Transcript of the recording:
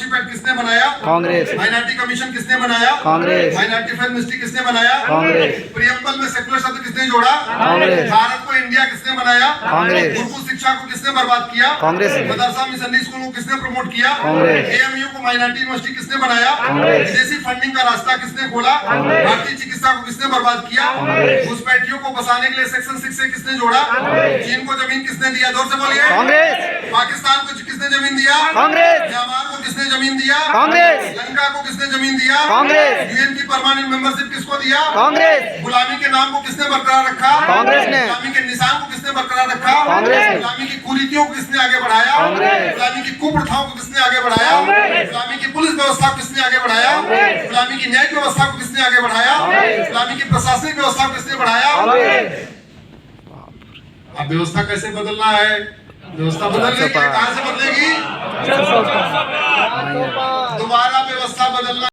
Scholarship act किसने बनाया? Congress. Minority commission किसने बनाया? कांग्रेस। माइनॉरिटी फिल्म मिनिस्ट्री किसने बनाया? कांग्रेस। प्रियम्बल में सेकुलर शब्द किसने जोड़ा? कांग्रेस। भारत को इंडिया किसने बनाया? कांग्रेस। गुरुकुल शिक्षा को किसने बर्बाद किया? कांग्रेस ने। मदरसा मिशनरी स्कूल को किसने प्रमोट किया? कांग्रेस। एएमयू को माइनॉरिटी यूनिवर्सिटी किसने बनाया? कांग्रेस। विदेशी फंडिंग का रास्ता किसने खोला? कांग्रेस। भारतीय चिकित्सा को किसने बर्बाद किया? कांग्रेस। घुसपैठियों को बसाने के लिए सेक्शन 6 से किसने जोड़ा? चीन को जमीन किसने दिया? जोर से बोलिए। कांग्रेस। पाकिस्तान को किसने जमीन दिया? कांग्रेस। म्यांमार को किसने जमीन दिया? कांग्रेस। लंका को किसने जमीन दिया? कांग्रेस। यूएन की परमानेंट मेंबरशिप किसको दिया? कांग्रेस। गुलामी के नाम को किसने बरकरार रखा? कांग्रेस ने। गुलामी के निशान को किसने बरकरार रखा? कांग्रेस ने। गुलामी की कुरीतियों को किसने आगे बढ़ाया? कांग्रेस। गुलामी की कुप्रथाओं को किसने आगे बढ़ाया? गुलामी की पुलिस व्यवस्था को किसने आगे बढ़ाया? गुलामी की न्यायिक व्यवस्था को किसने आगे बढ़ाया? गुलामी की प्रशासनिक व्यवस्था को किसने बढ़ाया? अब व्यवस्था कैसे बदलना है? व्यवस्था बदलने के लिए कहां से बदलेगी? दोबारा व्यवस्था बदलना